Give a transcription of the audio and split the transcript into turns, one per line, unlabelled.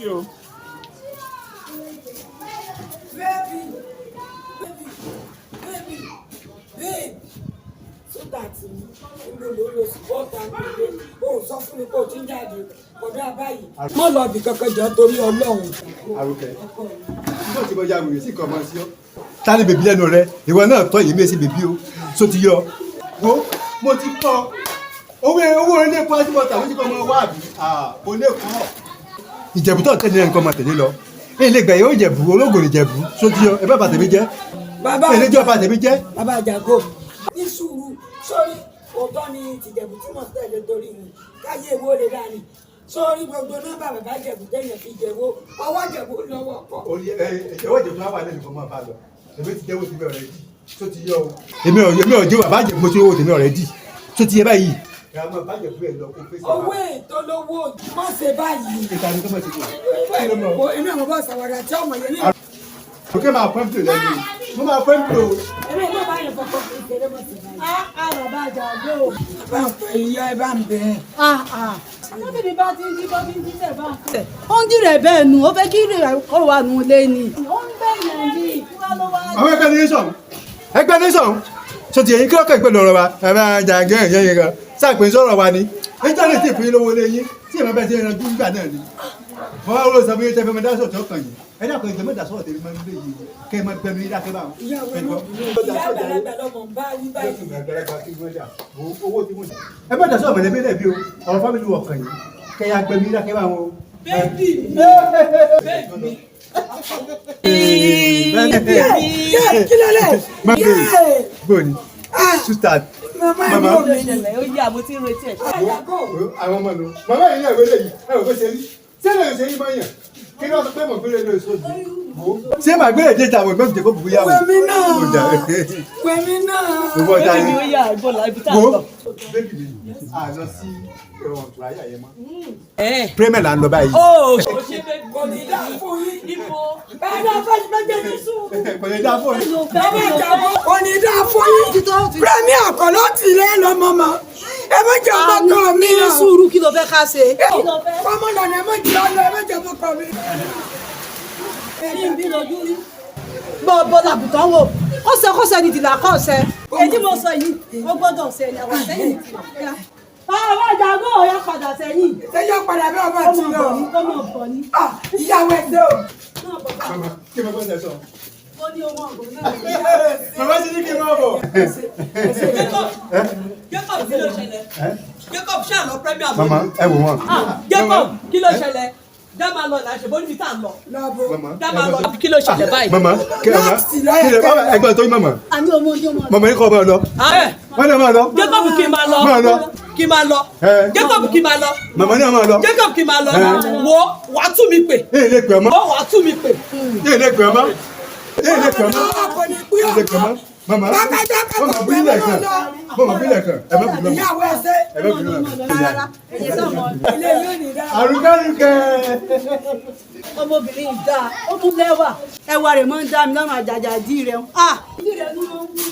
you.
Baby. So that lo support and sọ fún mi pé o ti ń jáde kódà báyìí. Mo lọ bí kankan jọ torí Ọlọ́run.
Àròkẹ́. Mo ti bọ́jà wèrè sí nǹkan ọmọ sí ọ. Ta ni bèbí lẹ́nu rẹ? Ìwọ náà tọ́ yìí méjì bèbí o. So ti yọ. Wo mo ti kọ́. Owó ilé epo àti bọ́tà ló ti kọ́ ọmọ wá àbí. Kò lè kọ́. Ìjẹ̀bú tó tẹ̀lé ẹnìkan máa tẹ̀lé lọ. Ilé ìgbà yóò Ìjẹ̀bú ológun Ìjẹ̀bú. So ti yọ. Ẹ bá bàtẹ̀mí jẹ́.
Bàbá
ilé ìjọba bàtẹ̀mí jẹ́.
Bàbá Àjàgò. Ní sùúrù sórí òótọ́ ni tìjẹ̀bù tí mo tẹ̀lé torí mi káyé èwo lè dání sórí gbogbo nọ́mbà bàbá Jẹ̀bù tẹ̀yẹ̀ fi jẹ̀wó ọwọ́ Jẹ̀bù lọ́wọ́ pọ̀.
Ẹ̀wọ́ Ìjẹ̀bù náà wà lẹ́nu kan máa bá lọ. Èmi ti jẹ́wọ́ tèmi ọ̀rẹ́ dì. Tó ti yọ o. Èmi ò jẹ́ bàbá Jẹ̀bù mo ti jẹ́wọ́ tèmi ọ̀rẹ́ dì. Tó ti yẹ báyìí. Owó
ètò lówó má ṣe báyìí.
Ìtàní tó mọ̀ sí kò.
Inú àwọn bọ́ sàwádà tí ọmọ yẹn ní.
Òkè máa pẹ́ pè lẹ́nu. Mo máa pẹ́ pè o.
Ẹ̀rọ ìlú bá yẹn fọkàn fún ìṣẹ̀lẹ̀ mọ̀ sí báyìí. Bàbá Àjàgò. Bá ń pè ìyá ẹ bá ń bẹ̀ ẹ́.
Níbi bá ti ń jí bọ́ bí ń jíṣẹ́ bá ń fẹ́. Ó ń jìrẹ̀ bẹ́ẹ̀ nù, ó fẹ́ kí rẹ̀ kó wà nù lé ni. Ó ń bẹ̀rẹ̀ ní ìfúra ló wá.
Àwọn ẹgbẹ́ ní sọ̀rọ̀. Ṣé ti èyí kí lọ́kàn ìpè lọ́rọ̀ wa? Bàbá Àjàgò ẹ̀yẹ́ yẹn gan. Sáàpè sọ̀rọ̀ wa ni. Ẹjọ́ lè ti fún yín lówó lé yín. Tí èèmọ̀ bẹ́ẹ̀ ti rìn ojú nígbà náà ni. Mo wá wúlò sọ fún yín tẹ́ fẹ́ mọ dá sọ̀tọ̀ kàn yín. Ẹ dákun ìjọ mẹ́ta sọ̀rọ̀ tèmi máa ń gbé yìí. Kẹ́ ẹ máa gbẹ mi dákẹ́ bá wọn.
Ìyá àgbàlagbà lọmọ ń bá yín báyìí.
Ẹ bẹ́ẹ̀ sọ̀rọ̀ mọ̀lẹ́bí lẹ̀ bí o. Ọ̀rọ̀ fámìlì wọ̀ kàn yín. Kẹ́ ẹ gbẹ mi dákẹ́ bá wọn.
Bébì kí ló lẹ̀?
Bóni. Sustad.
Mama
Ó ṣẹlẹ̀, ó yá, mo ti ń retí ẹ̀.
Àwọn ọmọ nù. Màmá yìí náà wọlé yìí. Ẹ ò fẹ́ ṣe rí. Ṣé lè ṣe yín máa yàn? Kí ló sọ pé mo gbélé lórí sóòjì? Ṣé màá gbélé dé ìtàwọn ìgbọ́n ìjẹ́kọ̀ bùkún yàwó?
Wẹ̀mí náà.
Gbogbo ọjà
Bébì
ni.
ó yá, ìbọ̀lá ibi tá a lọ.
Bébì mi, a lọ sí ẹ̀wọ̀n tó ayé àyẹ̀mọ́.
Ẹ̀.
Premier là ń lọ báyìí.
Ó ṣe
Kò ní dá fún yín.
níbo.
Bẹ́ẹ̀ni afẹ́jú méje ní sùúrù.
Kò lè dá fún ọ.
Bàbá Àjàgò kò ní dá fún yín. Premier àkọ́lọ́ tì lé lọ́mọ mọ́. Ẹ má jẹ́ ọmọkọ mi
Ní
náà.
sùúrù kí ló fẹ́ ká ṣe?
Ọmọ lọ́nà ẹ má jẹ́ ọlọ ẹ má jẹ́ ọmọkọ mi.
Ẹni bí lójú rí. Bọ́ làbùtàn wò, kọ́sẹ̀ ni ìdìlà kọ́sẹ̀. Èyí mo sọ yìí, ó gbọ́dọ̀ ṣe ẹ̀yà wà sẹ́yìn. Bàbá Àjàgò ọ̀yà padà sẹ́yìn.
Ṣé yóò padà bí ọmọ ti lọ?
Ọmọ bọ̀ ní.
Ìyàwó ẹ̀dẹ́ o.
Màmá, kí n máa bọ́ ṣe sọ.
Ó ní ọmọ ọ̀gbọ̀n náà.
Màmá ti ní kí n máa bọ̀.
Jacob kí ló ṣẹlẹ̀? Jacob ṣáà lọ Premier
Màmá, ẹ wò wọ́n.
Jacob kí ló ṣẹlẹ̀? Dábàá lọ là ṣe bó níbi tá à ń lọ.
Lọ́bọ̀.
Dábàá lọ kí ló ṣẹlẹ̀ báyìí?
Màmá, kí ẹ máa. Ẹgbẹ́ tó yín màmá.
Àní ọmọ ojú ọmọ.
Màmá yín kọ́ ọmọ lọ. Wọ́n ní ọmọ lọ.
Jacob kí n máa lọ.
Máa lọ.
Kí n máa lọ. Jacob kí n máa lọ.
Màmá ní ọmọ lọ.
Jacob kí n máa lọ. Wo wàá tú mi pè.
Èyí lè pè ọmọ.
Wo wàá tú mi pè.
Èyí lè pè ọmọ. Èyí lè pè ọmọ.
Kò ní pín
Èyí lè pè ọmọ.
ọmọ.
Màmá,
Bàbá Àjàgò
màmá
kò
bí
pé
ilẹ̀
mọ́
kan.
lọ.
Màmá bí ilẹ̀ kan. Ẹ má bínú.
Ìyàwó ẹsẹ̀.
Ẹ má bínú.
Rárá, ẹ̀yẹ sọ̀mọ́.
Ilé yóò ní dáa.
Àrùkárùkẹ́.
Ọmọbìnrin yìí dáa, ó tún lẹ́wà. Ẹwà rẹ̀ máa ń dá mi lọ́rùn àjàjà dí rẹ̀. Dí rẹ̀ ló máa ń wù.